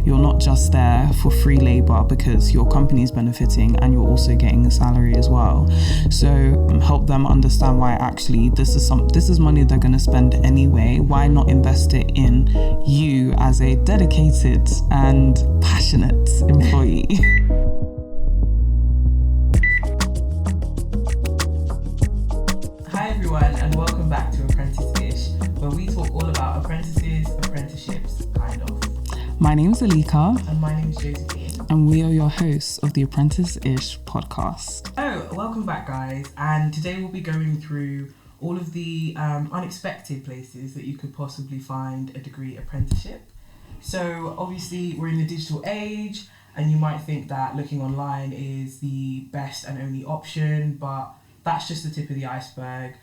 you're not just there for free labor, because your company is benefiting and you're also getting a salary as well. So help them understand why actually this is money they're going to spend anyway. Why not invest it in you as a dedicated and passionate employee? Hi everyone, and welcome back to Apprenticeish, where we talk all about apprentices, apprenticeships, kind of. My name is Alika. And my name is Josephine. And we are your hosts of the Apprenticeish podcast. Oh, welcome back guys, and today we'll be going through all of the unexpected places that you could possibly find a degree apprenticeship. So obviously we're in the digital age, and you might think that looking online is the best and only option, but that's just the tip of the iceberg.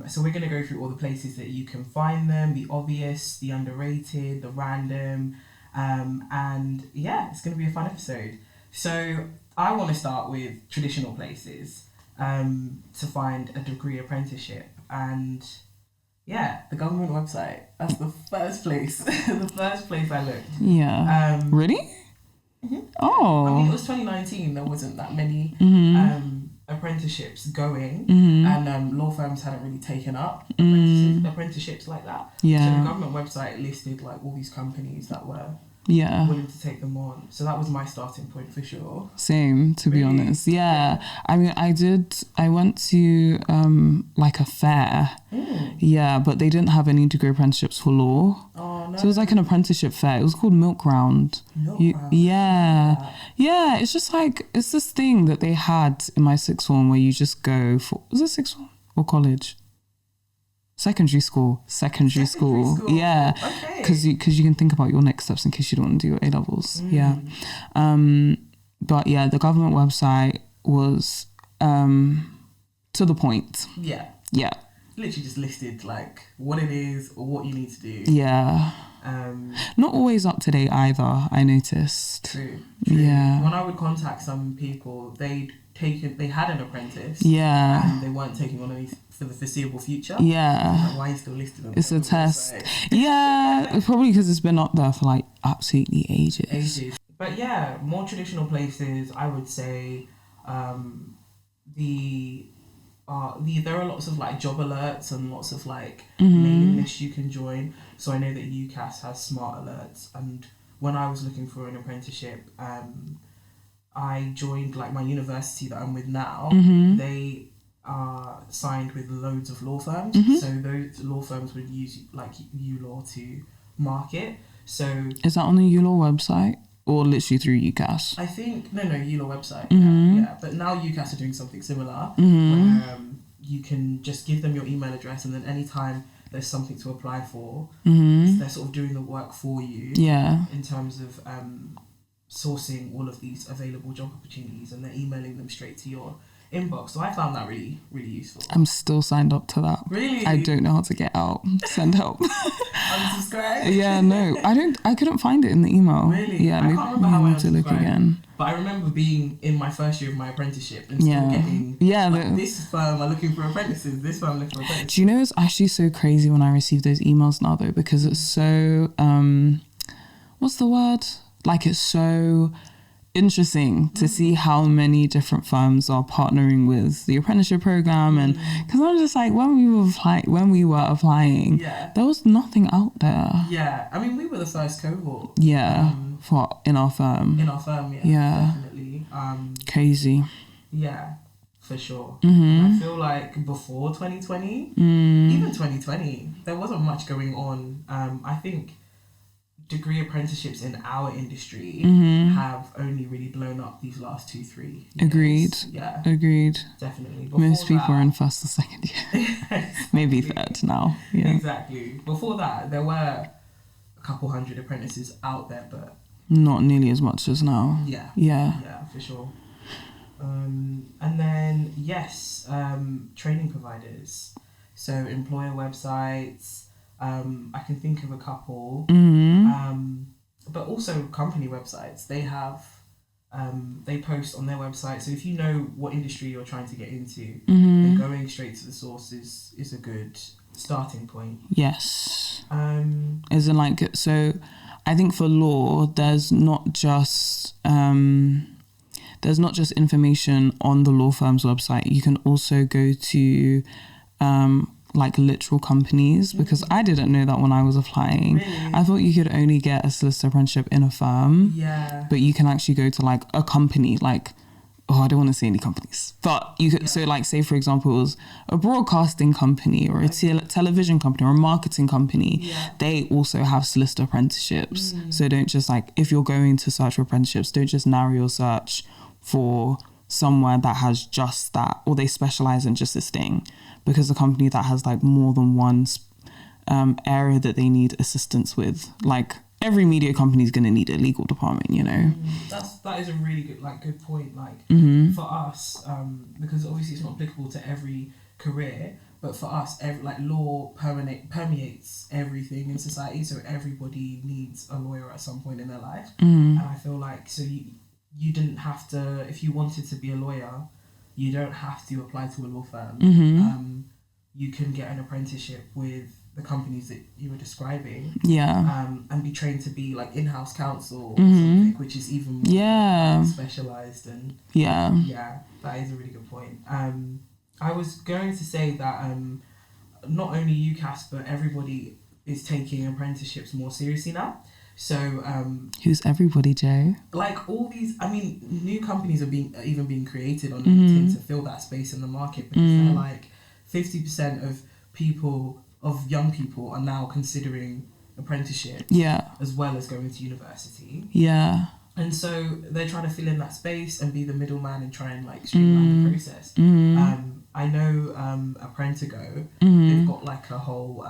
So we're going to go through all the places that you can find them, the obvious, the underrated, the random, and yeah, it's going to be a fun episode. So I want to start with traditional places to find a degree apprenticeship, and yeah, the government website. That's the first place, the first place I looked. Yeah. Really? Mm-hmm. Oh. I mean, it was 2019. There wasn't that many apprenticeships going, and law firms hadn't really taken up apprenticeships like that. Yeah. So the government website listed like all these companies that were willing to take them on. So that was my starting point for sure. Same, to be honest. Yeah. I mean, I went to like a fair. Yeah, but they didn't have any degree apprenticeships for law. Oh, no. So it was like an apprenticeship fair. It was called Milk Round. Yeah. Yeah, it's just like, it's this thing that they had in my sixth form where you just go for, was it sixth form or college? Secondary school. Yeah. Okay. Because you can think about your next steps in case you don't want to do your A-levels. Yeah. But yeah, the government website was to the point. Yeah. Yeah. Literally just listed like what it is or what you need to do. Yeah. Not always up to date either, I noticed. True. Yeah. When I would contact some people, they had an apprentice. Yeah. And they weren't taking on any for the foreseeable future. Yeah. Like, why are you still listed on It's a test. Yeah. Probably because it's been up there for like absolutely ages. But yeah, more traditional places, I would say, there are lots of like job alerts and lots of like mailing lists you can join. So I know that UCAS has smart alerts, and when I was looking for an apprenticeship, I joined like my university that I'm with now. They are signed with loads of law firms, so those law firms would use like ULaw to market. So is that on the ULaw website or literally through UCAS? I think no ULaw website. Yeah. But now UCAS are doing something similar. Where, you can just give them your email address, and then anytime there's something to apply for, they're sort of doing the work for you. Yeah. In terms of sourcing all of these available job opportunities, and they're emailing them straight to your inbox. So I found that really, really useful. I'm still signed up to that. Really? I don't know how to get out. Send help. Unsubscribe? Yeah, no. I couldn't find it in the email. Really? Yeah, I can't remember how I need to look again. But I remember being in my first year of my apprenticeship and still getting this firm are looking for apprentices, this firm looking for apprentices. Do you know, it's actually so crazy when I receive those emails now though, because it's so what's the word? Like, it's so interesting to see how many different firms are partnering with the apprenticeship program, and because I'm just like, when we were applying, there was nothing out there. Yeah, I mean, we were the first cohort. Yeah, in our firm. Yeah, definitely. Crazy. Yeah, for sure. And I feel like before 2020, even 2020, there wasn't much going on. I think degree apprenticeships in our industry have only really blown up these last 2-3 years. Agreed. Yeah. Agreed. Definitely. Before most people are in first or second year. Exactly. Maybe third now. Yeah. Exactly. Before that, there were a couple hundred apprentices out there, but not nearly as much as now. Yeah, for sure. And then training providers, so employer websites. I can think of a couple, but also company websites. They have, they post on their website. So if you know what industry you're trying to get into, then going straight to the source is a good starting point. Yes. Um, As in, like, so I think for law, there's not just information on the law firm's website. You can also go to like literal companies, because I didn't know that when I was applying. Really? I thought you could only get a solicitor apprenticeship in a firm. Yeah. But you can actually go to like a company, like, I don't want to say any companies, but you could, so like, say for example, it was a broadcasting company or a television company or a marketing company. They also have solicitor apprenticeships. So don't just like, if you're going to search for apprenticeships, don't just narrow your search for somewhere that has just that, or they specialize in just this thing, because the company that has like more than one area that they need assistance with, like every media company is going to need a legal department, you know. That is a really good point. Like for us, because obviously it's not applicable to every career, but for us, law permeates everything in society. So everybody needs a lawyer at some point in their life, and I feel like you didn't have to, if you wanted to be a lawyer, you don't have to apply to a law firm. You can get an apprenticeship with the companies that you were describing, and be trained to be like in-house counsel or something, which is even more specialized. And that is a really good point. I was going to say that not only UCAS but everybody is taking apprenticeships more seriously now. So who's everybody, Joe? Like all these, I mean, new companies are being created on LinkedIn to fill that space in the market, because they're like 50% of young people are now considering apprenticeships, as well as going to university. And so they're trying to fill in that space and be the middleman and try and like streamline the process. I know Apprentigo, they've got like a whole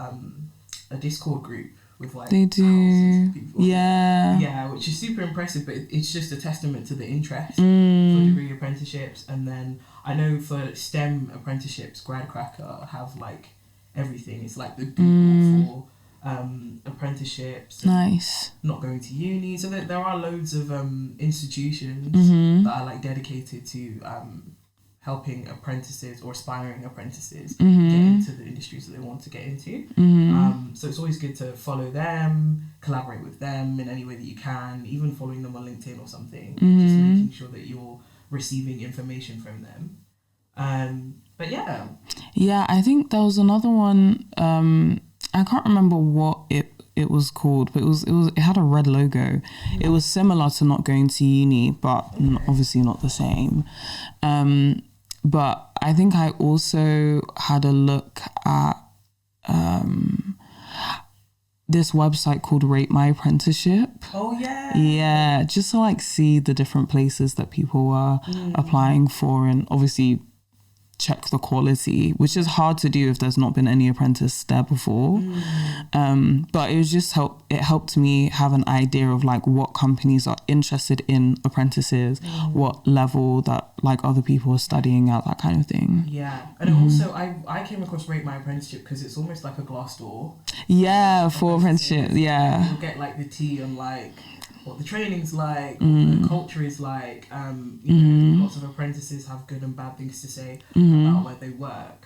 a Discord group with like they do thousands of people. Which is super impressive, but it's just a testament to the interest for degree apprenticeships. And then I know for STEM apprenticeships, Gradcracker have like everything. It's like the Google for apprenticeships. Nice. Not going to uni. So there are loads of institutions that are like dedicated to helping apprentices or aspiring apprentices get into the industries that they want to get into. So it's always good to follow them, collaborate with them in any way that you can, even following them on LinkedIn or something, just making sure that you're receiving information from them. But yeah, I think there was another one. I can't remember what it was called, but it had a red logo. It was similar to not going to uni, but obviously not the same. But I think I also had a look at this website called Rate My Apprenticeship. Oh yeah. Yeah, just to like see the different places that people were applying for, and obviously check the quality, which is hard to do if there's not been any apprentice there before. But it was just helped me have an idea of like what companies are interested in apprentices, what level that like other people are studying at, that kind of thing. And also I came across Rate My Apprenticeship because it's almost like a Glassdoor for apprenticeship. You'll get like the tea on like what the training's like, what the culture is like. You know, lots of apprentices have good and bad things to say about where they work.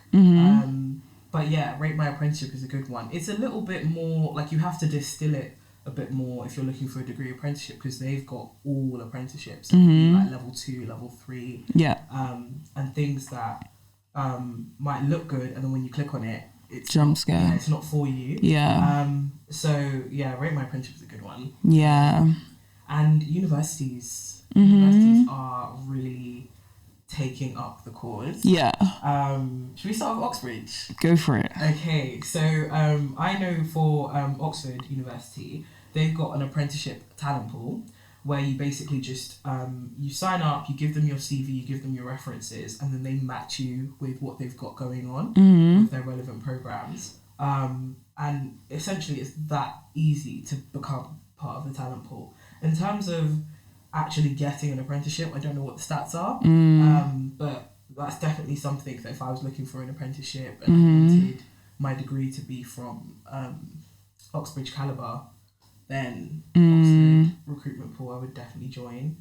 But yeah, Rate My Apprenticeship is a good one. It's a little bit more like you have to distill it a bit more if you're looking for a degree apprenticeship, because they've got all apprenticeships, like level 2, level 3, and things that might look good, and then when you click on it, it's jump scare. Yeah, it's not for you. So yeah, Rate My Apprenticeship is a good one. And universities are really taking up the cause. Should we start with Oxbridge? Go for it. Okay, so I know for Oxford University, they've got an apprenticeship talent pool where you basically just you sign up, you give them your CV, you give them your references, and then they match you with what they've got going on with their relevant programs. And essentially it's that easy to become part of the talent pool. In terms of actually getting an apprenticeship, I don't know what the stats are, but that's definitely something that if I was looking for an apprenticeship and I wanted my degree to be from Oxbridge caliber, then Oxford recruitment pool I would definitely join.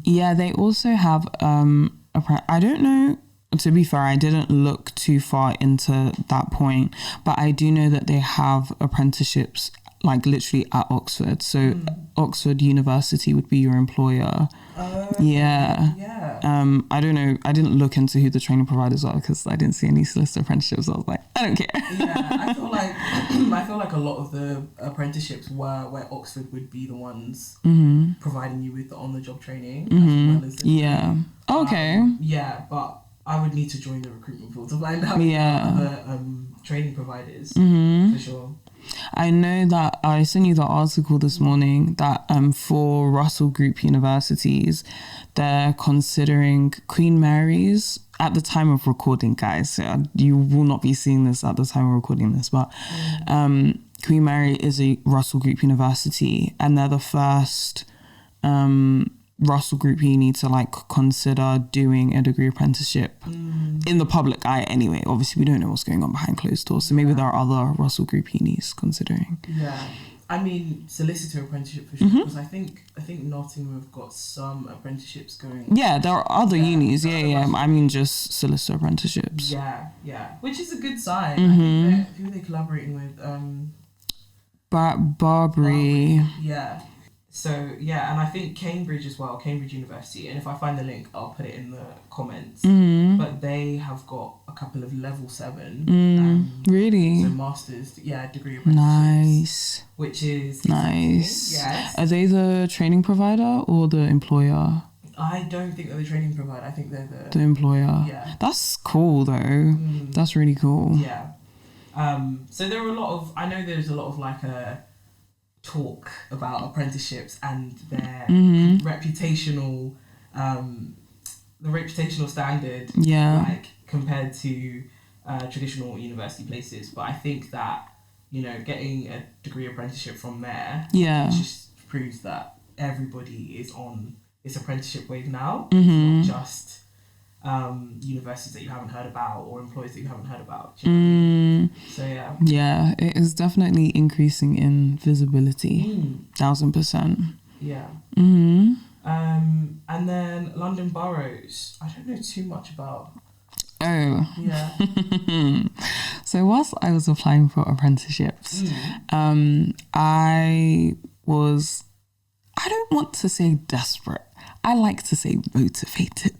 They also have I don't know, to be fair, I didn't look too far into that point, but I do know that they have apprenticeships like literally at Oxford. So Oxford University would be your employer. Yeah. I don't know. I didn't look into who the training providers are because I didn't see any solicitor apprenticeships. I was like, I don't care. I feel like a lot of the apprenticeships were where Oxford would be the ones providing you with the on-the-job training as well as the Okay. But I would need to join the recruitment pool to find out the training providers for sure. I know that I sent you the article this morning that for Russell Group universities, they're considering Queen Mary's at the time of recording, guys. So you will not be seeing this at the time of recording this, but Queen Mary is a Russell Group university, and they're the first Russell Group uni to like consider doing a degree apprenticeship in the public eye anyway. Obviously we don't know what's going on behind closed doors, so maybe there are other Russell Group unis considering. I mean solicitor apprenticeship for sure, because I think Nottingham have got some apprenticeships going. There are other unis. I mean just solicitor apprenticeships. Which is a good sign. I think who are they collaborating with? Barbary. So and I think Cambridge as well, Cambridge University, and if I find the link I'll put it in the comments, but they have got a couple of level 7 really, so masters degree apprenticeships, which is nice. Yes. Are they the training provider or the employer? I don't think they're the training provider. I think they're the employer. That's cool though. That's really cool. So there are I know there's a lot of like a talk about apprenticeships and their reputational the reputational standard like compared to traditional university places, but I think that getting a degree apprenticeship from there just proves that everybody is on this apprenticeship wave now. It's not just universities that you haven't heard about or employers that you haven't heard about. So it is definitely increasing in visibility. 1000%. And then London boroughs, I don't know too much about. So whilst I was applying for apprenticeships, I don't want to say desperate, I like to say motivated.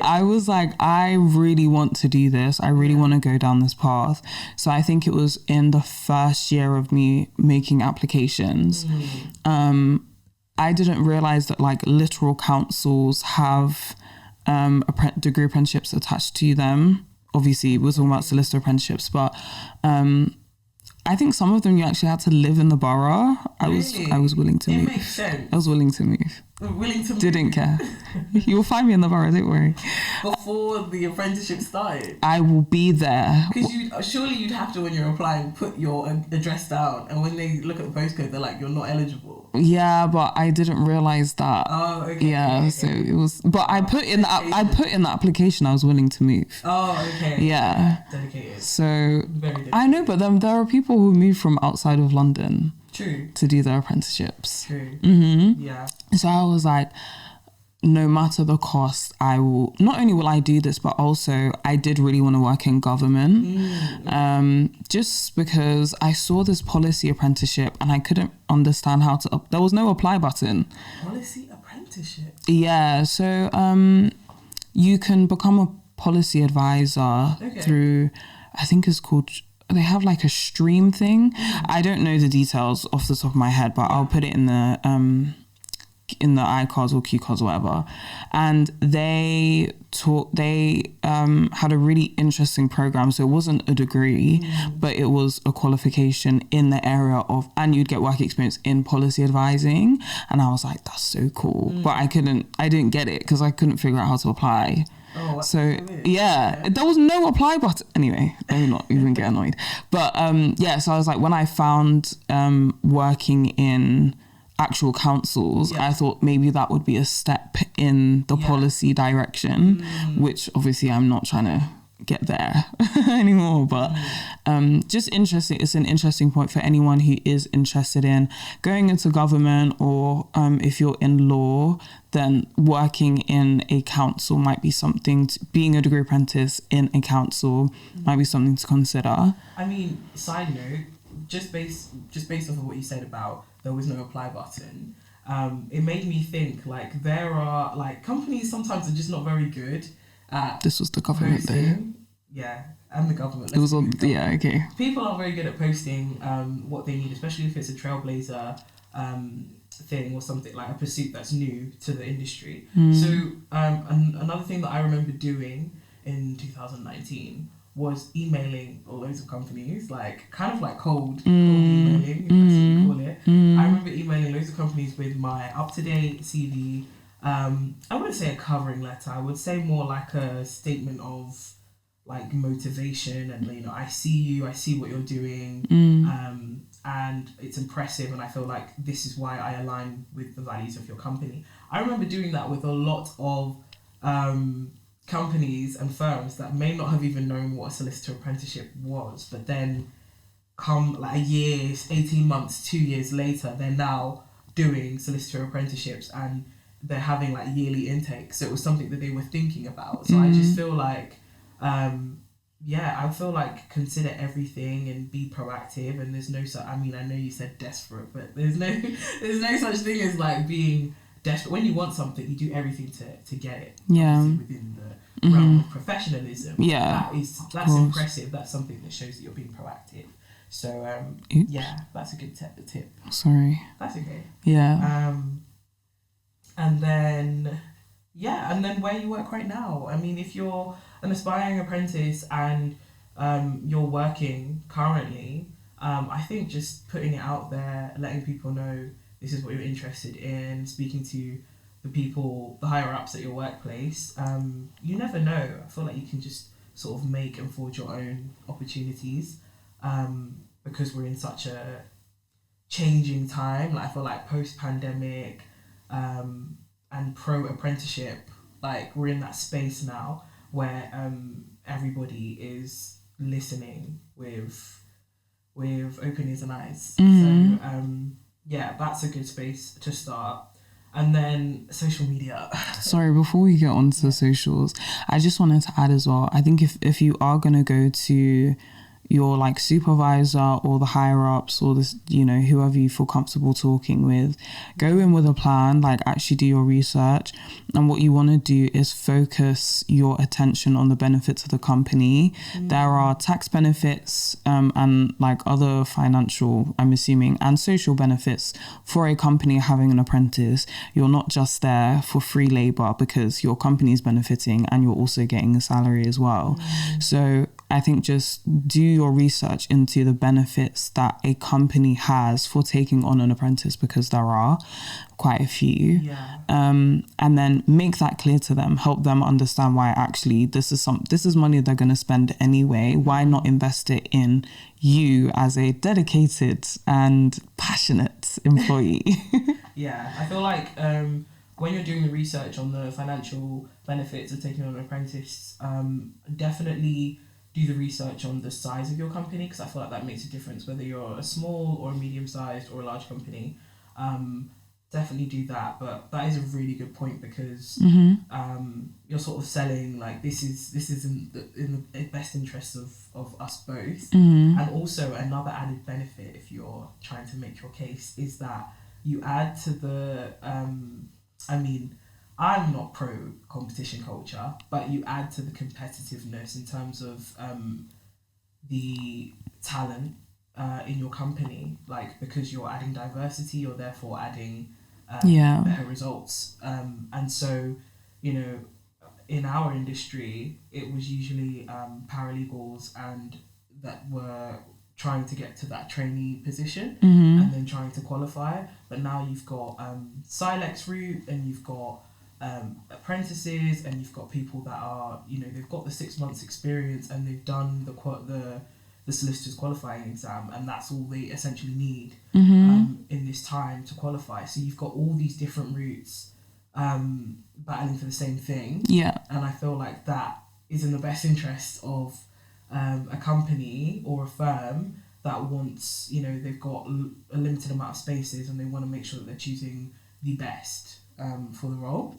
I was like, I really want to do this. I really want to go down this path. So I think it was in the first year of me making applications. I didn't realize that like literal councils have degree apprenticeships attached to them. Obviously, we're talking about solicitor apprenticeships, but I think some of them you actually had to live in the borough. I was willing to move. It makes sense. I was willing to move. Didn't care. You will find me in the borough, don't worry. Before the apprenticeship started? I will be there. Because surely you'd have to, when you're applying, put your address down, and when they look at the postcode, they're like, you're not eligible. Yeah, but I didn't realise that. Oh, okay. Yeah, okay. So it was... But I put in the application I was willing to move. Oh, okay. Yeah. Dedicated. So... Very dedicated. I know, but then there are people who move from outside of London. True. To do their apprenticeships. True. Yeah. So I was like, no matter the cost, I will, not only will I do this, but also I did really want to work in government. Just because I saw this policy apprenticeship and I couldn't understand how to, there was no apply button. Policy apprenticeship? Yeah. So you can become a policy advisor through, I think it's called, they have like a stream thing. I don't know the details off the top of my head, but I'll put it in the iCards or QCards or whatever. And they had a really interesting program. So it wasn't a degree, but it was a qualification in the area of, and you'd get work experience in policy advising. And I was like, that's so cool. But I didn't get it because I couldn't figure out how to apply. Oh, so there was no apply button. Anyway, let me not even get annoyed. But so I was like, when I found working in actual councils, I thought maybe that would be a step in the policy direction, which obviously I'm not trying to get there anymore, but just interesting. It's an interesting point for anyone who is interested in going into government, or if you're in law, then working in a council might be something being a degree apprentice in a council might be something to consider. I mean, side note, just based off of what you said about there was no apply button, it made me think like there are like companies sometimes are just not very good at This was the government posting. Yeah, and the government. though. It was on. Yeah. Okay. People are very good at posting what they need, especially if it's a trailblazer thing or something like a pursuit that's new to the industry. So another thing that I remember doing in 2019 was emailing loads of companies, like kind of like cold emailing, if that's what you call it. I remember emailing loads of companies with my up-to-date CV. I wouldn't say a covering letter. I would say more like a statement of like motivation and, you know, I see you, I see what you're doing, and it's impressive, and I feel like this is why I align with the values of your company. I remember doing that with a lot of companies and firms that may not have even known what a solicitor apprenticeship was, but then come like a year, 18 months, 2 years later, they're now doing solicitor apprenticeships and they're having like yearly intakes. So it was something that they were thinking about. So I just feel like I feel like consider everything and be proactive, and there's no I mean, I know you said desperate, but there's no such thing as like being desperate. When you want something, you do everything to get it. Yeah. Obviously within the realm of professionalism. Yeah. That's impressive. That's something that shows that you're being proactive. So yeah, that's a good tip. Sorry. That's okay. Yeah. And then where you work right now. I mean, if you're an aspiring apprentice and you're working currently, I think just putting it out there, letting people know this is what you're interested in, speaking to the people, the higher ups at your workplace, you never know. I feel like you can just sort of make and forge your own opportunities, because we're in such a changing time. Like I feel like post-pandemic and pro-apprenticeship, like we're in that space now where everybody is listening with open ears and eyes. So that's a good space to start. And then social media. Sorry, before we get on to socials, I just wanted to add as well, I think if you are going to go to your like supervisor or the higher ups or this, you know, whoever you feel comfortable talking with, go in with a plan, like actually do your research. And what you want to do is focus your attention on the benefits of the company. There are tax benefits and like other financial, I'm assuming, and social benefits for a company having an apprentice. You're not just there for free labor because your company is benefiting and you're also getting a salary as well. So I think just do your research into the benefits that a company has for taking on an apprentice, because there are quite a few. And then make that clear to them, help them understand why actually this is money they're going to spend anyway. Why not invest it in you as a dedicated and passionate employee? I feel like when you're doing the research on the financial benefits of taking on an apprentice, definitely do the research on the size of your company, because I feel like that makes a difference whether you're a small or a medium-sized or a large company. Definitely do that, but that is a really good point, because you're sort of selling like this is in the best interest of us both. And also another added benefit, if you're trying to make your case, is that you add to the I'm not pro competition culture, but you add to the competitiveness in terms of the talent in your company, like because you're adding diversity, you're therefore adding better results. And so, you know, in our industry, it was usually paralegals and that were trying to get to that trainee position and then trying to qualify. But now you've got Silex route, and you've got apprentices, and you've got people that are, you know, they've got the 6 months experience and they've done the solicitor's qualifying exam, and that's all they essentially need in this time to qualify. So you've got all these different routes battling for the same thing. And I feel like that is in the best interest of a company or a firm that wants, you know, they've got a limited amount of spaces and they want to make sure that they're choosing the best for the role.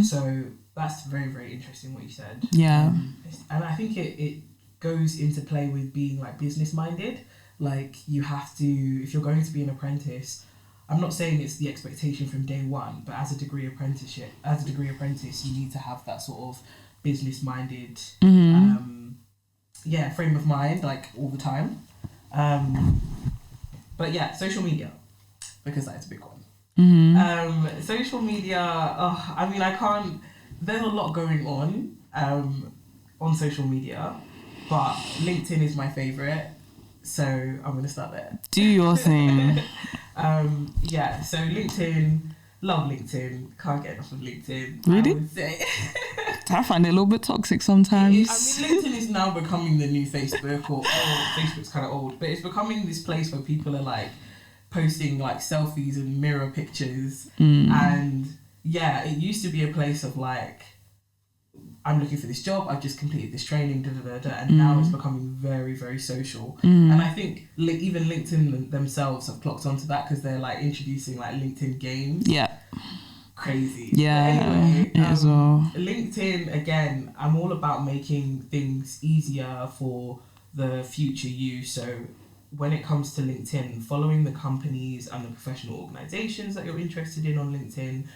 So that's very, very interesting what you said. And I think it goes into play with being like business minded. Like, you have to, if you're going to be an apprentice, I'm not saying it's the expectation from day one, but as a degree apprentice, you need to have that sort of business-minded, frame of mind, like, all the time. But yeah, social media, because that's a big one. Social media, I mean, there's a lot going on social media, but LinkedIn is my favourite, so I'm going to start there. Do your thing. So LinkedIn, love LinkedIn, can't get enough of LinkedIn. Really? I would say. I find it a little bit toxic sometimes. LinkedIn is now becoming the new Facebook, or Facebook's kind of old, but it's becoming this place where people are like posting like selfies and mirror pictures, and yeah, it used to be a place of like, I'm looking for this job, I've just completed this training, and now it's becoming very, very social. And I think even LinkedIn themselves have clocked onto that, because they're like introducing like LinkedIn games. Yeah. Crazy. Yeah, but anyway, as well. LinkedIn, again, I'm all about making things easier for the future you. So when it comes to LinkedIn, following the companies and the professional organizations that you're interested in on LinkedIn,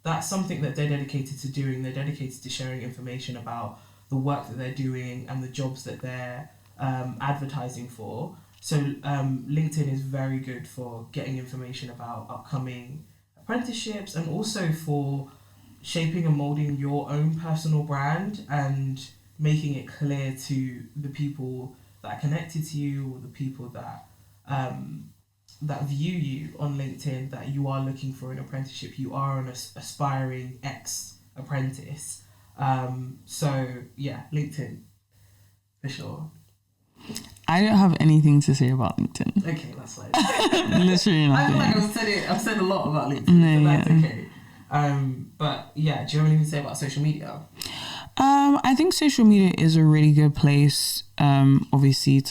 that's something that they're dedicated to doing. They're dedicated to sharing information about the work that they're doing and the jobs that they're advertising for. So LinkedIn is very good for getting information about upcoming apprenticeships, and also for shaping and molding your own personal brand and making it clear to the people that are connected to you, or the people that that view you on LinkedIn, that you are looking for an apprenticeship, you are an aspiring ex-apprentice. So yeah, LinkedIn, for sure. I don't have anything to say about LinkedIn. Okay, that's fine. Literally nothing. I feel like I've said a lot about LinkedIn, so that's okay. But yeah, do you have anything to say about social media? I think social media is a really good place, obviously,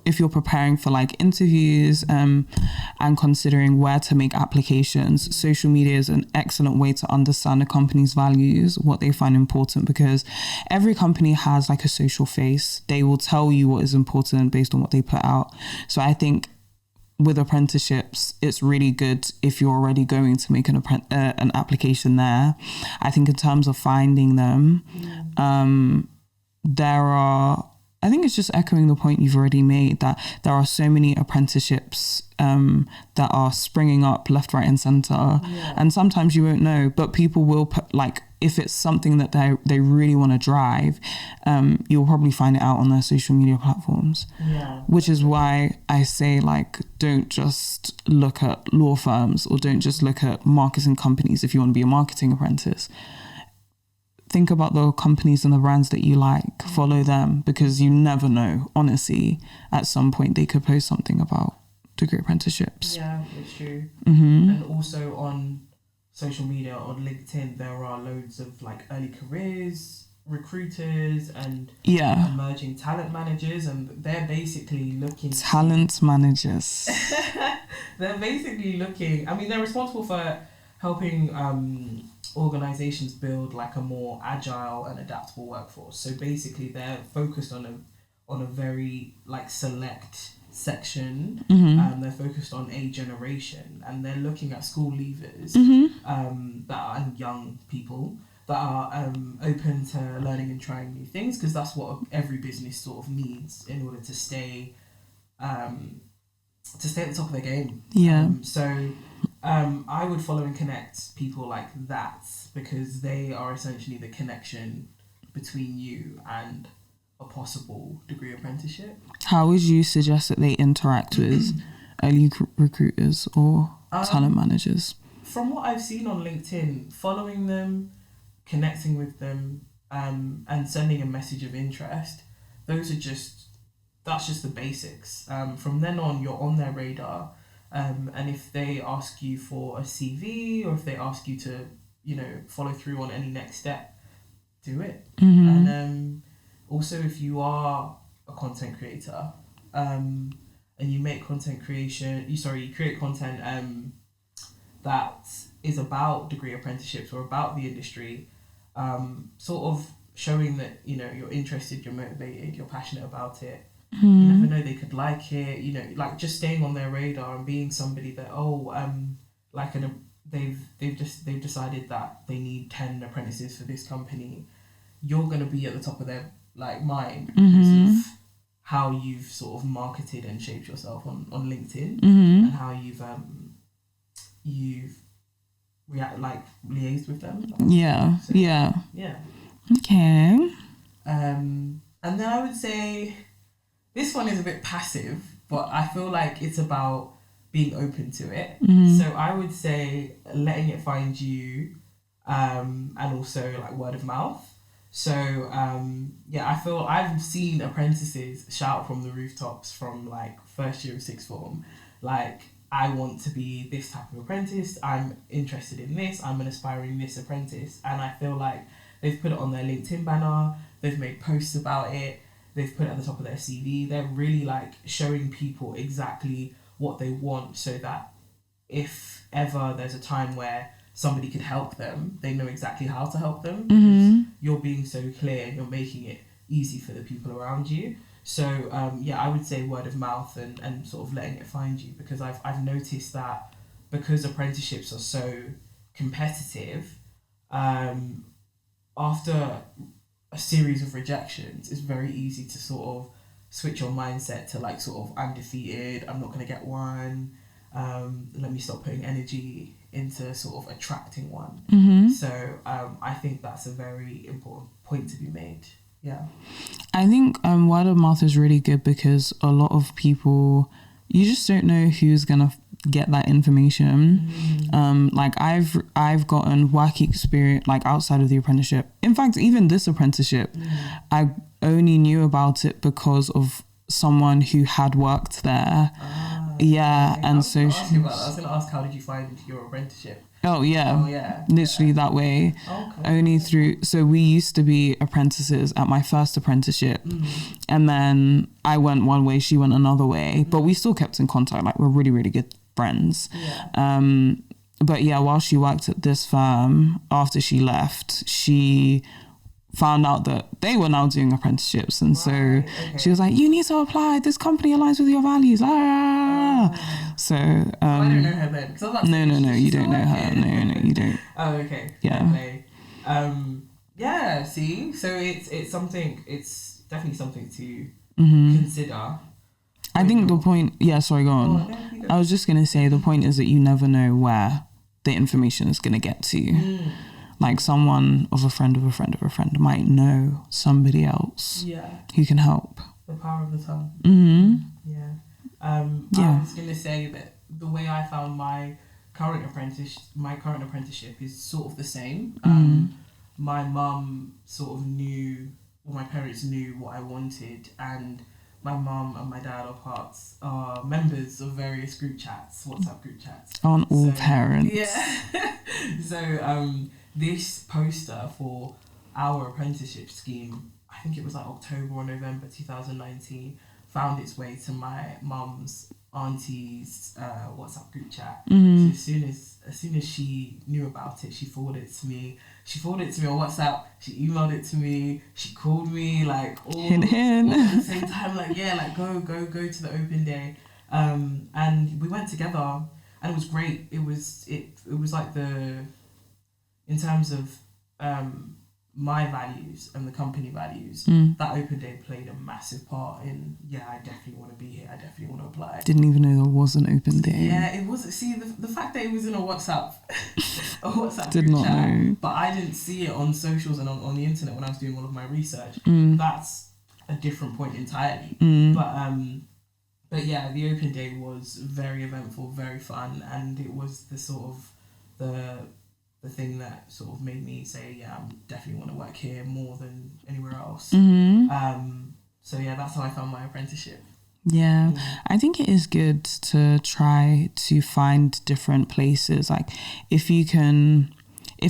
if you're preparing for like interviews and considering where to make applications. Social media is an excellent way to understand a company's values, what they find important, because every company has like a social face. They will tell you what is important based on what they put out. So I think with apprenticeships, it's really good if you're already going to make an application there. I think in terms of finding them, I think it's just echoing the point you've already made, that there are so many apprenticeships that are springing up left, right and centre. Yeah. And sometimes you won't know, but people will put, like, if it's something that they really want to drive, you'll probably find it out on their social media platforms. Yeah. Which is why I say, like, don't just look at law firms, or don't just look at marketing companies if you want to be a marketing apprentice. Think about the companies and the brands that you like, follow them, because you never know, honestly, at some point they could post something about degree apprenticeships. Yeah, it's true. And also on social media, on LinkedIn, there are loads of like early careers recruiters and emerging talent managers, and they're basically looking... Talent managers. They're basically looking... I mean, they're responsible for helping organisations build like a more agile and adaptable workforce. So basically they're focused on a very like select section. They're focused on a generation, and they're looking at school leavers that are, and young people that are open to learning and trying new things, because that's what every business sort of needs in order to stay at the top of their game. I would follow and connect people like that, because they are essentially the connection between you and a possible degree apprenticeship. How would you suggest that they interact with early recruiters or talent managers? From what I've seen on LinkedIn, following them, connecting with them, and sending a message of interest, that's just the basics. From then on, you're on their radar. And if they ask you for a CV, or if they ask you to, follow through on any next step, do it. And also, if you are a content creator, and you make content you create content that is about degree apprenticeships or about the industry, sort of showing that you're interested, you're motivated, you're passionate about it. You never know, they could like it, you know, like just staying on their radar and being somebody that, they've decided that they need 10 apprentices for this company. You're going to be at the top of their like mind because of how you've sort of marketed and shaped yourself on LinkedIn, and how you've liaised with them. Yeah. So, yeah. Okay. And then I would say this one is a bit passive, but I feel like it's about being open to it. So I would say letting it find you, and also like word of mouth. So I feel I've seen apprentices shout from the rooftops from like first year of sixth form, like, I want to be this type of apprentice, I'm interested in this, I'm an aspiring this apprentice. And I feel like they've put it on their LinkedIn banner, they've made posts about it, they've put it at the top of their CV. They're really like showing people exactly what they want, so that if ever there's a time where somebody could help them, they know exactly how to help them, because you're being so clear and you're making it easy for the people around you. So I would say word of mouth and sort of letting it find you, because I've noticed that because apprenticeships are so competitive, after a series of rejections, it's very easy to sort of switch your mindset to like sort of, I'm defeated, I'm not going to get one, let me stop putting energy into sort of attracting one. So I think that's a very important point to be made. Yeah, I think word of mouth is really good, because a lot of people, you just don't know who's gonna get that information. Like I've gotten work experience like outside of the apprenticeship. In fact, even this apprenticeship, I only knew about it because of someone who had worked there. And so I was going to ask, how did you find your apprenticeship? Literally that way. Only through, so we used to be apprentices at my first apprenticeship, and then I went one way, she went another way, but we still kept in contact, like we're really, really good friends. But while she worked at this firm, after she left, she found out that they were now doing apprenticeships, and she was like, you need to apply, this company aligns with your values. So I don't know her then, no, you don't know her. No, you don't. Oh, okay. See, so it's something, it's definitely something to consider. I think the point, sorry, go on. I was just going to say, the point is that you never know where the information is going to get to you. Like someone of a friend of a friend of a friend might know somebody else who can help. The power of the tongue. I was going to say that the way I found my current apprenticeship is sort of the same. My mum sort of knew, or my parents knew what I wanted, and my mum and my dad are members of various group chats, WhatsApp group chats. Aren't all parents? Yeah. So this poster for our apprenticeship scheme, I think it was like October or November 2019, found its way to my mum's auntie's WhatsApp group chat. So as soon as she knew about it, she forwarded it to me. She forwarded it to me on WhatsApp. She emailed it to me. She called me, like all at the same time. Like go to the open day. And we went together, and it was great. It was like in terms of my values and the company values, that open day played a massive part in, I definitely want to be here, I definitely want to apply. Didn't even know there was an open day. Yeah, it was. See, the fact that it was in a WhatsApp did group not chat, know. but I didn't see it on socials and on the internet when I was doing all of my research. That's a different point entirely. But the open day was very eventful, very fun, and it was the sort of the thing that sort of made me say, I definitely want to work here more than anywhere else. So that's how I found my apprenticeship. I think it is good to try to find different places. Like if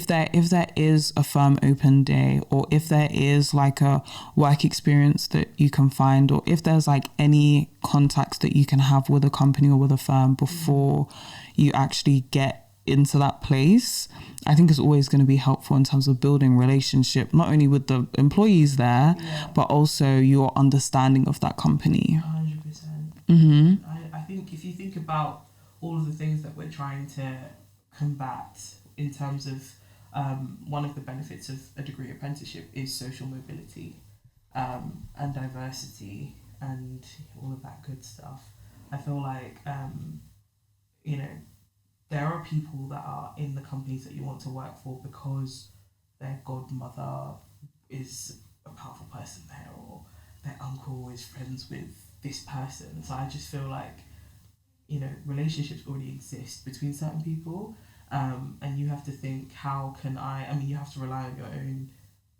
there is a firm open day, or if there is like a work experience that you can find, or if there's like any contacts that you can have with a company or with a firm before you actually get into that place, I think it's always going to be helpful in terms of building relationship, not only with the employees there, but also your understanding of that company. 100%. I think if you think about all of the things that we're trying to combat in terms of one of the benefits of a degree apprenticeship is social mobility and diversity and all of that good stuff. I feel like, there are people that are in the companies that you want to work for because their godmother is a powerful person there, or their uncle is friends with this person. So I just feel like, relationships already exist between certain people, and you have to think, you have to rely on your own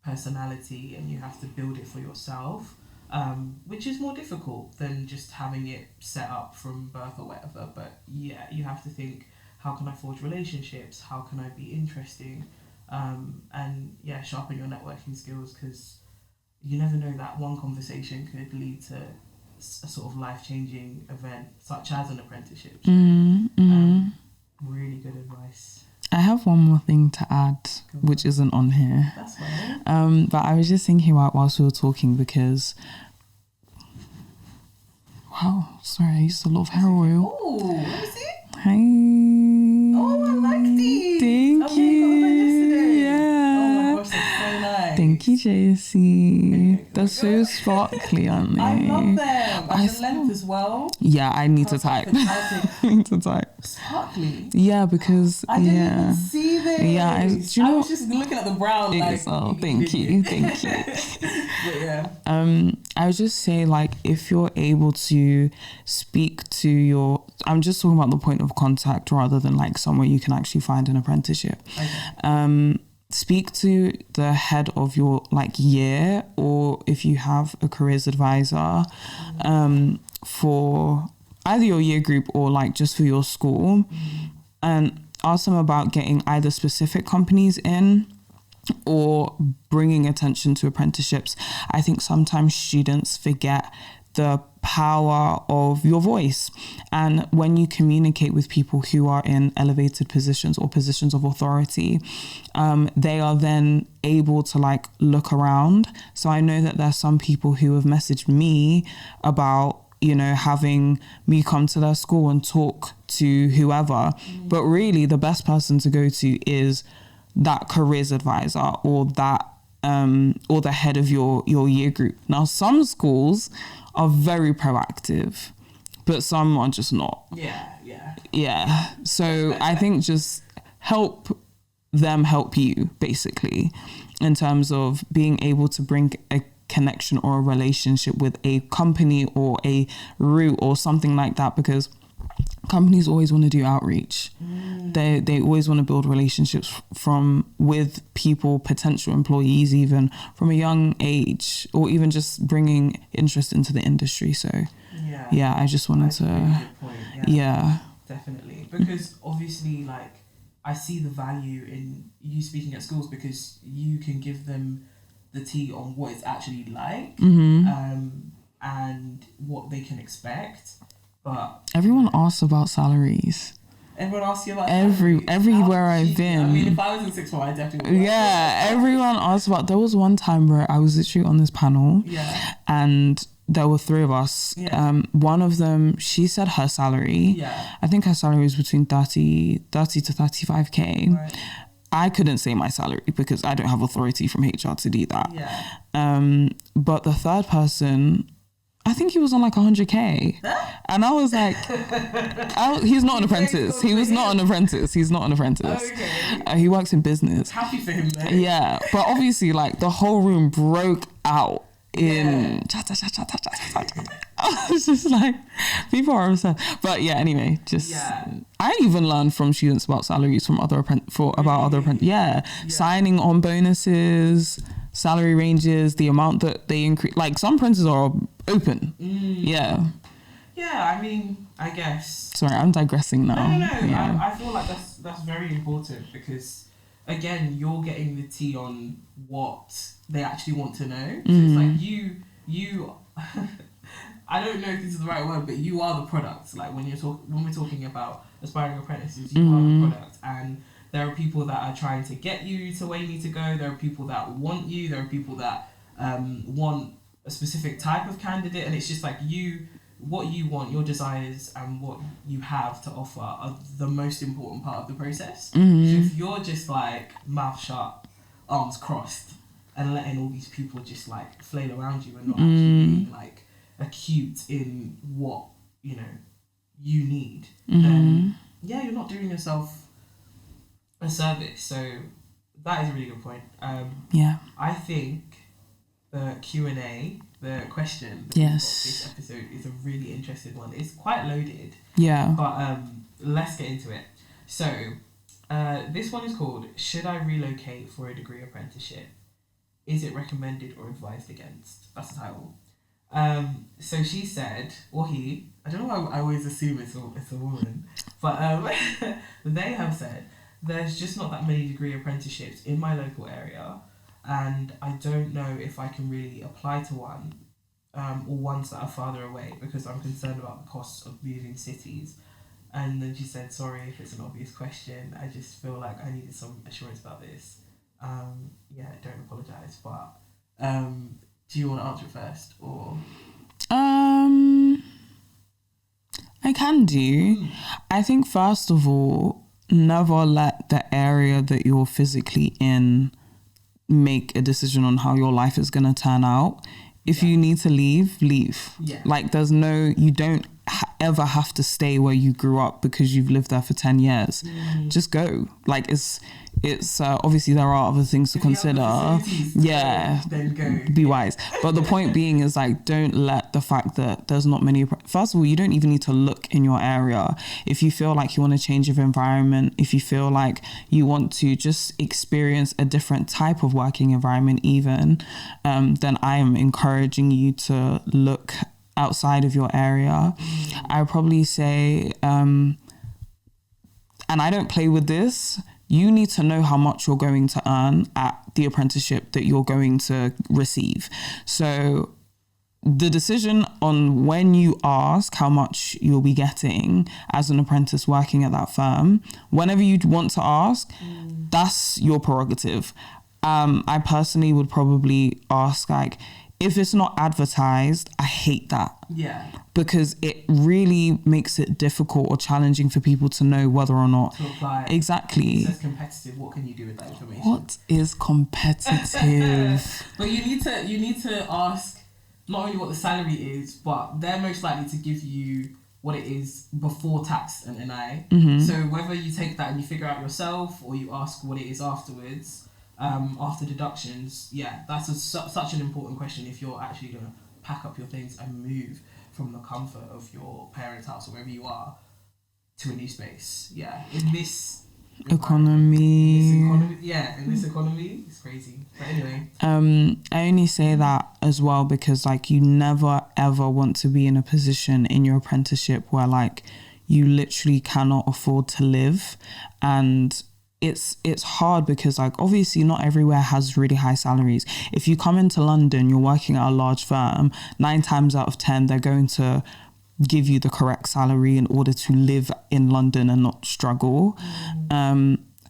personality and you have to build it for yourself, which is more difficult than just having it set up from birth or whatever. But yeah, you have to think, how can I forge relationships? How can I be interesting? And yeah, sharpen your networking skills, because you never know, that one conversation could lead to a sort of life-changing event, such as an apprenticeship. So, really good advice. I have one more thing to add, which isn't on here. That's fine. But I was just thinking about whilst we were talking, because wow, sorry, I used a lot of hair oil. Oh, let me see. Hi. Oh, I like these. Thank you. Got them yesterday. Yeah. Oh my gosh, that's so nice. Thank you, JC. They're so sparkly, aren't they? I love them. And the length as well. Yeah, I need to type. I need to type. Sparkly. Yeah, because I didn't even see this. Yeah, I was just looking at the brown. Thank you. But yeah. I would just say, like, if you're able to speak to I'm just talking about the point of contact rather than like somewhere you can actually find an apprenticeship. Okay. Speak to the head of your like year, or if you have a careers advisor, for either your year group or like just for your school, and ask them about getting either specific companies in or bringing attention to apprenticeships. I think sometimes students forget the power of your voice, and when you communicate with people who are in elevated positions or positions of authority, they are then able to like look around. So I know that there's some people who have messaged me about having me come to their school and talk to whoever, but really the best person to go to is that careers advisor or that or the head of your year group. Now, some schools are very proactive, but some are just not. Yeah. So I think just help them help you, basically, in terms of being able to bring a connection or a relationship with a company or a route or something like that, because companies always want to do outreach. They always want to build relationships with people, potential employees, even from a young age, or even just bringing interest into the industry. So yeah, I just wanted to good point. yeah, definitely, because obviously, like, I see the value in you speaking at schools, because you can give them the tea on what it's actually like, and what they can expect. But everyone asks about salaries. Everyone asks you about everywhere I've been. I mean, if I was in sixth form, I definitely would. Yeah, everyone asks about. There was one time where I was literally on this panel, and there were three of us. One of them, she said her salary. I think her salary was between 30 to 35k. Right. I couldn't say my salary because I don't have authority from HR to do that. But the third person, I think he was on like 100k, and I was like, he's not an apprentice. He was not an apprentice. He's not an apprentice. Okay. He works in business. Happy for him, though. Yeah, but obviously, like, the whole room broke out in I was just like, people are upset. But yeah, anyway, I even learned from students about salaries from other signing on bonuses, salary ranges, the amount that they increase. Like, some apprentices are open. Yeah, I mean, I guess. Sorry, I'm digressing now. No. Yeah. I feel like that's very important, because again, you're getting the tea on what they actually want to know. So it's like you I don't know if this is the right word, but you are the product. Like, when we're talking about aspiring apprentices. You are the product, and there are people that are trying to get you to where you need to go. There are people that want you. There are people that want a specific type of candidate, and it's just like what you want, your desires, and what you have to offer are the most important part of the process. So if you're just like mouth shut, arms crossed, and letting all these people just like flail around you and not actually being like acute in what you need, then you're not doing yourself a service. So that is a really good point. I think the Q&A, the question that we've got this episode is a really interesting one. It's quite loaded, but let's get into it. So this one is called, should I relocate for a degree apprenticeship? Is it recommended or advised against? That's the title. So she said, or he, I don't know why I always assume it's a woman, but they have said, there's just not that many degree apprenticeships in my local area, and I don't know if I can really apply to one, or ones that are farther away, because I'm concerned about the costs of moving cities. And then she said, sorry if it's an obvious question, I just feel like I needed some assurance about this. Don't apologise, but do you want to answer it first, or? I can do. I think first of all, never let the area that you're physically in make a decision on how your life is going to turn out. If you need to leave. Yeah. Like you don't ever have to stay where you grew up because you've lived there for 10 years. Just go. Like it's obviously there are other things to consider. Then go. Be wise. But the point being is like, don't let the fact that there's not many, first of all, you don't even need to look in your area. If you feel like you want to change your environment, if you feel like you want to just experience a different type of working environment even, then I am encouraging you to look outside of your area. I would probably say, and I don't play with this, you need to know how much you're going to earn at the apprenticeship that you're going to receive. So the decision on when you ask how much you'll be getting as an apprentice working at that firm, whenever you want to ask, that's your prerogative. I personally would probably ask, like, if it's not advertised, I hate that. Yeah. Because it really makes it difficult or challenging for people to know whether or not to apply. Exactly. It says competitive. What can you do with that information? What is competitive? But you need to ask not only what the salary is, but they're most likely to give you what it is before tax and NI. So whether you take that and you figure out yourself, or you ask what it is afterwards, after deductions, that's such an important question if you're actually going to pack up your things and move from the comfort of your parents' house or wherever you are to a new space. In this economy, it's crazy. But anyway, I only say that as well because like you never ever want to be in a position in your apprenticeship where like you literally cannot afford to live. And it's hard because like obviously not everywhere has really high salaries. If you come into London, you're working at a large firm, 9 times out of 10 they're going to give you the correct salary in order to live in London and not struggle.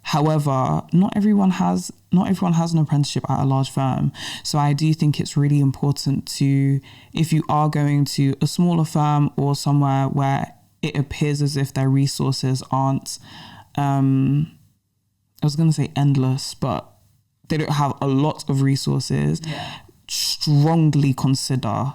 However, not everyone has an apprenticeship at a large firm. So I do think it's really important to, if you are going to a smaller firm or somewhere where it appears as if their resources aren't I was going to say endless, but they don't have a lot of resources. Strongly consider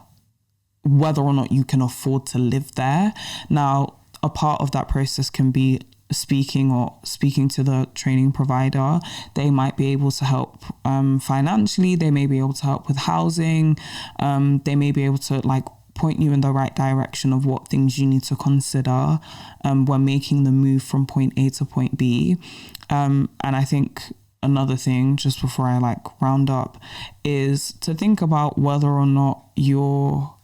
whether or not you can afford to live there. Now, a part of that process can be speaking to the training provider. They might be able to help financially. They may be able to help with housing. They may be able to like point you in the right direction of what things you need to consider when making the move from point A to point B. And I think another thing, just before I like round up, is to think about whether or not you're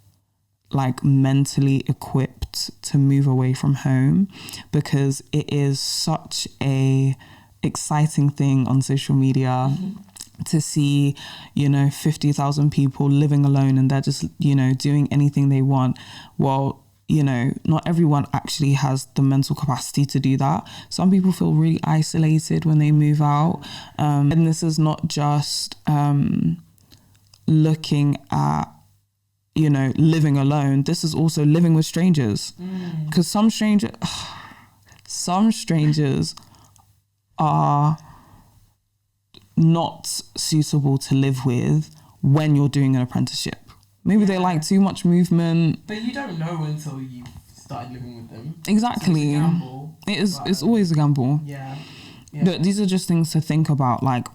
like mentally equipped to move away from home, because it is such a exciting thing on social media to see, 50,000 people living alone and they're just, doing anything they want. Well, you know, not everyone actually has the mental capacity to do that. Some people feel really isolated when they move out. And this is not just looking at, you know, living alone. This is also living with strangers. Because some strangers are not suitable to live with when you're doing an apprenticeship. Maybe they like too much movement. But you don't know until you started living with them. Exactly. So it's a gamble. It's always a gamble. Yeah. But these are just things to think about. Like,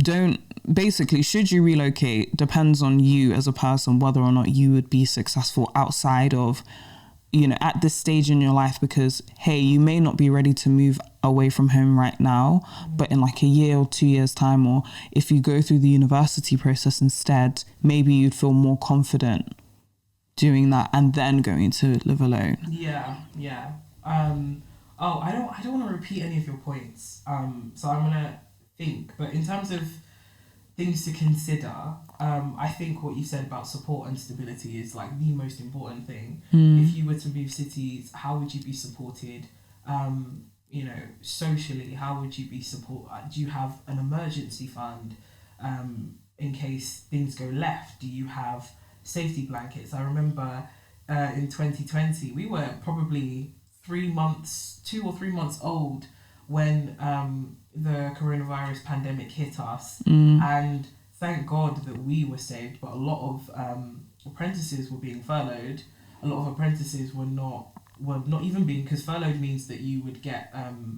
should you relocate, depends on you as a person, whether or not you would be successful outside of, you know, at this stage in your life, because, hey, you may not be ready to move away from home right now, but in like a year or 2 years time, or if you go through the university process instead, maybe you'd feel more confident doing that and then going to live alone. Yeah. I don't want to repeat any of your points. So I'm gonna think, but in terms of things to consider, I think what you said about support and stability is like the most important thing. If you were to move cities, how would you be supported? You know, socially, how would you be supported? Do you have an emergency fund in case things go left? Do you have safety blankets? I remember in 2020, we were probably 2 or 3 months old when the coronavirus pandemic hit us, and thank God that we were saved, but a lot of apprentices were being furloughed. A lot of apprentices were not even being, because furloughed means that you would get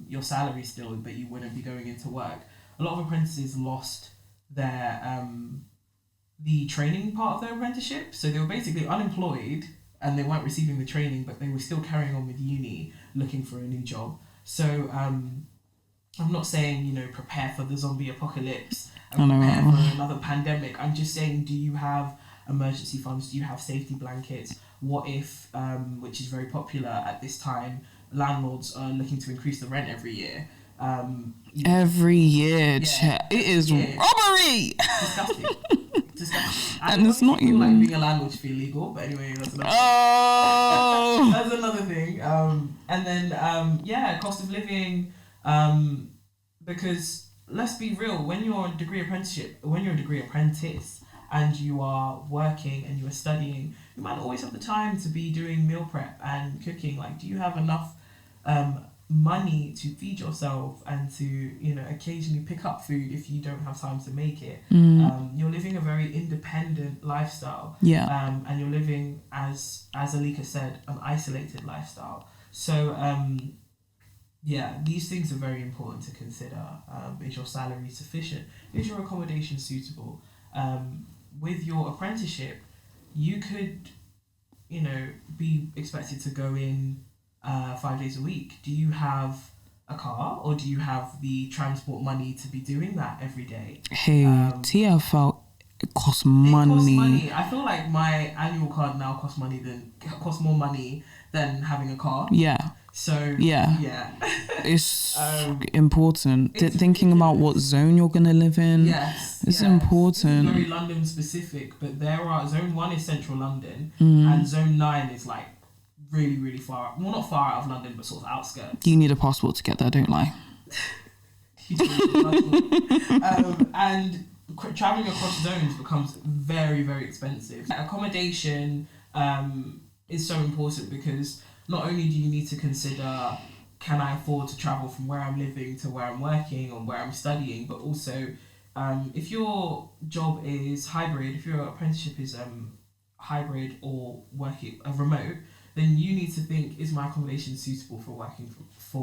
your salary still, but you wouldn't be going into work. A lot of apprentices lost their the training part of their apprenticeship, so they were basically unemployed and they weren't receiving the training, but they were still carrying on with uni, looking for a new job. So I'm not saying, you know, prepare for the zombie apocalypse and prepare for another pandemic. I'm just saying, do you have emergency funds? Do you have safety blankets? What if, which is very popular at this time, landlords are looking to increase the rent every year? Every year, it is robbery. Disgusting. And it's not even like being a landlord should be illegal, but anyway, that's another thing. That's another thing. And then cost of living, because let's be real, when you're a degree apprentice and you are working and you are studying, you might not always have the time to be doing meal prep and cooking. Like, do you have enough money to feed yourself and to, you know, occasionally pick up food if you don't have time to make it? You're living a very independent lifestyle, and you're living, as Alika said, an isolated lifestyle. So these things are very important to consider. Is your salary sufficient? Is your accommodation suitable? With your apprenticeship, you could, you know, be expected to go in 5 days a week. Do you have a car, or do you have the transport money to be doing that every day? Hey, TFL, it costs money. It costs money. I feel like my annual card now costs more money than having a car. Yeah. So it's important. Thinking about what zone you're gonna live in. Yes, it's important. It's very London specific, but there are Zone 1 is central London, and Zone 9 is like really, really far. Well, not far out of London, but sort of outskirts. You need a passport to get there, don't lie. And traveling across zones becomes very, very expensive. Accommodation is so important, because not only do you need to consider, can I afford to travel from where I'm living to where I'm working or where I'm studying, but also if your job is hybrid, if your apprenticeship is hybrid or working remote, then you need to think, is my accommodation suitable for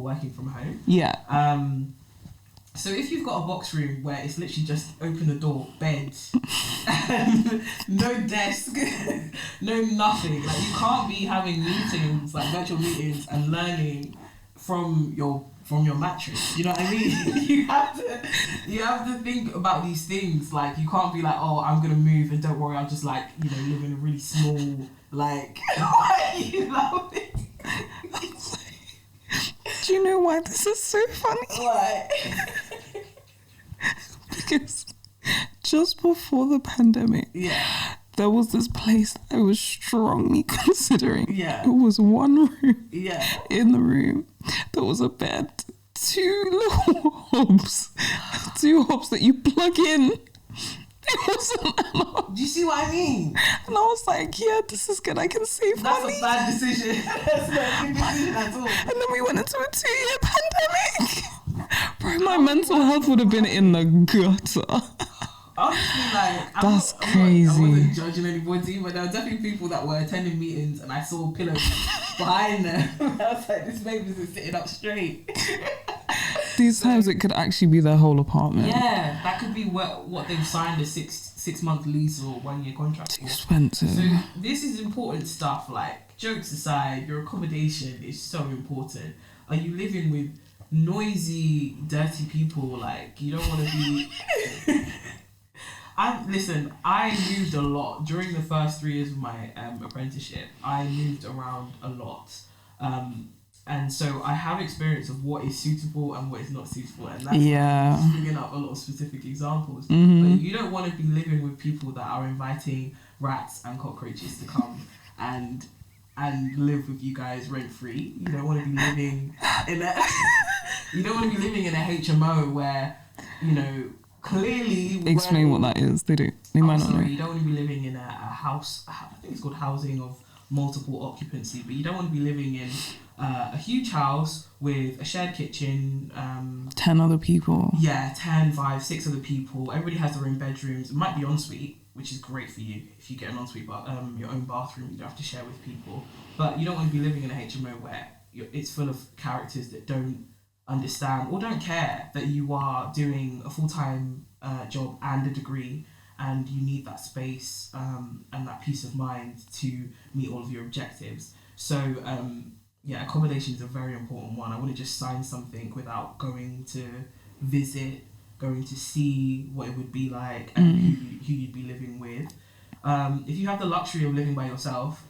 working from home? Yeah. So if you've got a box room where it's literally just open the door, bed, no desk, no nothing, like you can't be having meetings, like virtual meetings, and learning from your mattress. You know what I mean? You have to think about these things. Like, you can't be like, oh, I'm gonna move and don't worry, I'll just, like, you know, live in a really small, like. Why are you laughing? Do you know why this is so funny? Why? Because just before the pandemic, there was this place I was strongly considering. Yeah. It was one room. Yeah. In the room, there was a bed, two little hobs, two hobs that you plug in. It wasn't enough. Do you see what I mean? And I was like, yeah, this is good. I can save That's money. a bad decision. That's not a good decision at all. And then we went into a 2-year pandemic. Bro, my mental health would have been in the gutter. Honestly, like, That's I crazy. wasn't judging anybody, but there were definitely people that were attending meetings and I saw pillows behind them. I was like, this baby's just sitting up straight. These times it could actually be their whole apartment. Yeah, that could be what they've signed a six month lease or 1 year contract for. Expensive. So this is important stuff. Like, jokes aside, your accommodation is so important. Are you living with noisy, dirty people? Like, you don't want to be. Listen, I moved a lot during the first 3 years of my apprenticeship. I moved around a lot. And so I have experience of what is suitable and what is not suitable. And that's just bringing up a lot of specific examples. Mm-hmm. But you don't want to be living with people that are inviting rats and cockroaches to come and live with you guys rent free. You don't want to be living in a you don't want to be living in a HMO where, you know, clearly explain what that is. They do. They might not know. You don't want to be living in a house. I think it's called housing of multiple occupancy, but you don't want to be living in a huge house with a shared kitchen. 10 other people. Yeah, 10, 5, 6 other people. Everybody has their own bedrooms. It might be ensuite, which is great for you if you get an ensuite, but your own bathroom you don't have to share with people. But you don't want to be living in a HMO where it's full of characters that don't understand or don't care that you are doing a full-time job and a degree, and you need that space and that peace of mind to meet all of your objectives. So accommodation is a very important one. I wouldn't just sign something without going to visit, going to see what it would be like and who you'd be living with. If you have the luxury of living by yourself,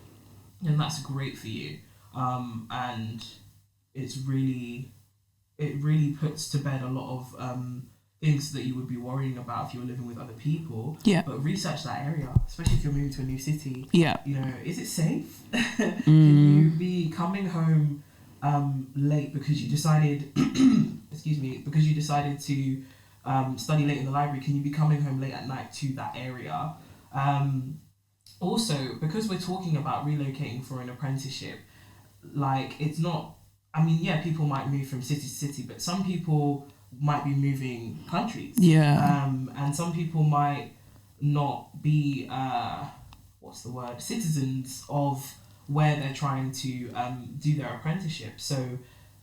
then that's great for you. And it really puts to bed a lot of things that you would be worrying about if you were living with other people. Yeah. But research that area, especially if you're moving to a new city. Yeah. You know, is it safe? Can you be coming home late because you decided, because you decided to study late in the library? Can you be coming home late at night to that area? Also, because we're talking about relocating for an apprenticeship, like, it's not, I mean, yeah, people might move from city to city, but some people might be moving countries. Yeah. And some people might not be, citizens of where they're trying to do their apprenticeship. So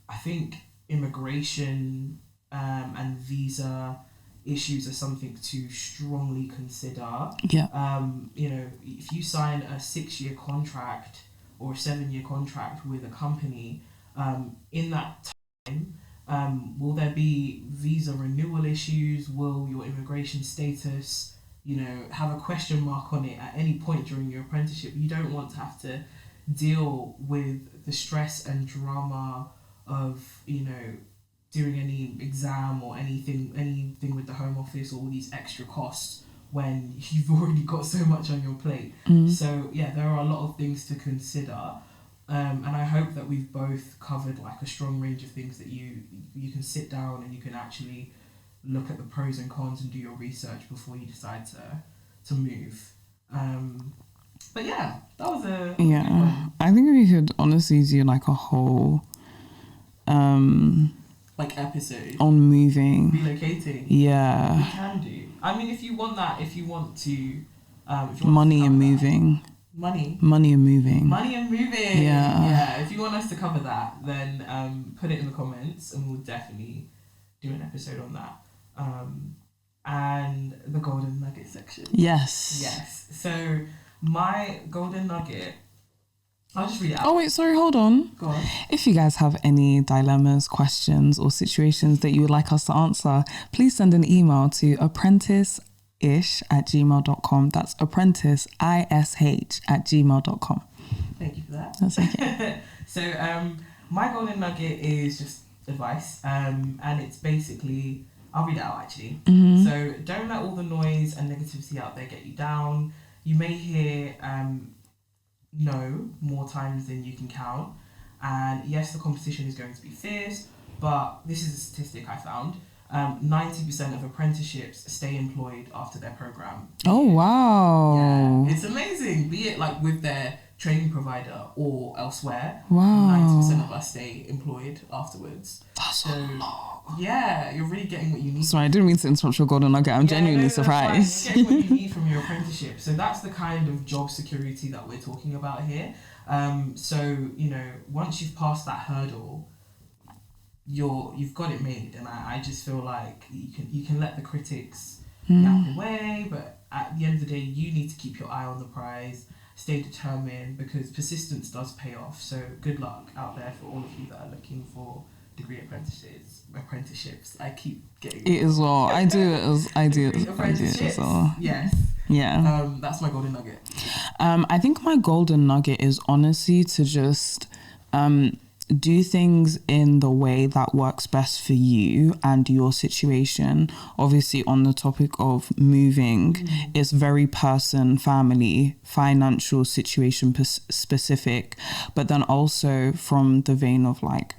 I think immigration and visa issues are something to strongly consider. Yeah. You know, if you sign a 6-year contract or a 7-year contract with a company, in that time, will there be visa renewal issues? Will your immigration status, you know, have a question mark on it at any point during your apprenticeship? You don't want to have to deal with the stress and drama of, you know, doing any exam or anything with the Home Office, or all these extra costs when you've already got so much on your plate. So yeah, there are a lot of things to consider. And I hope that we've both covered like a strong range of things that you can sit down and you can actually look at the pros and cons and do your research before you decide to move. But yeah, that was a good one. I think we could honestly do like a whole like episode on moving, relocating. Yeah, we can do. I mean, if you want to money and moving. Money and moving. Yeah. If you want us to cover that, then put it in the comments and we'll definitely do an episode on that. And the golden nugget section. Yes. So my golden nugget, I'll just read it out. Oh wait, sorry, hold on. Go on. If you guys have any dilemmas, questions, or situations that you would like us to answer, please send an email to apprenticeish@gmail.com. That's apprenticeish@gmail.com. Thank you for that. That's okay. So my golden nugget is just advice, and it's basically, I'll read it out actually. So don't let all the noise and negativity out there get you down. You may hear no more times than you can count. And yes, the competition is going to be fierce, but this is a statistic I found. 90% of apprenticeships stay employed after their program. Oh, wow. Yeah, it's amazing. Be it like with their training provider or elsewhere. Wow. 90% of us stay employed afterwards. That's a lot. Yeah, you're really getting what you need. Sorry, I didn't mean to interrupt your golden nugget. I'm genuinely surprised. You're getting what you need from your apprenticeship. So that's the kind of job security that we're talking about here. So, you know, once you've passed that hurdle, you've got it made. And I just feel like you can let the critics nap away, but at the end of the day, you need to keep your eye on the prize, stay determined, because persistence does pay off. So good luck out there for all of you that are looking for degree apprenticeships. I keep getting it as well. I do it as well. Yes. Yeah. That's my golden nugget. I think my golden nugget is honestly to just do things in the way that works best for you and your situation. Obviously, on the topic of moving, it's very person, family, financial situation specific, but then also from the vein of like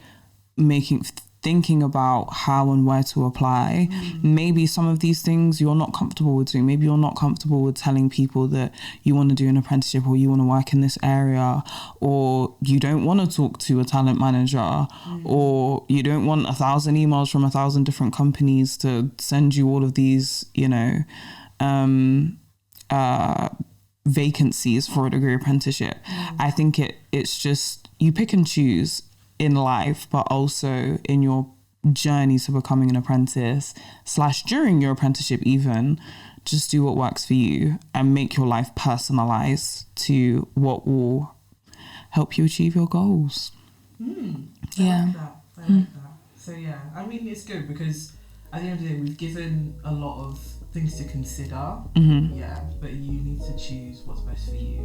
thinking about how and where to apply. Maybe some of these things you're not comfortable with doing. Maybe you're not comfortable with telling people that you want to do an apprenticeship or you want to work in this area, or you don't want to talk to a talent manager, or you don't want 1,000 emails from 1,000 different companies to send you all of these, you know, vacancies for a degree apprenticeship. I think it's just you pick and choose in life, but also in your journey to becoming an apprentice / during your apprenticeship even, just do what works for you and make your life personalized to what will help you achieve your goals. I like that. So yeah, I mean, it's good because at the end of the day, we've given a lot of things to consider. Yeah, but you need to choose what's best for you,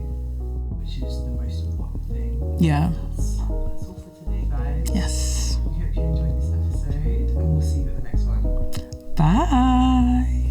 which is the most important thing. Yeah. That's all for today, guys. Yes. We hope you enjoyed this episode, and we'll see you at the next one. Bye.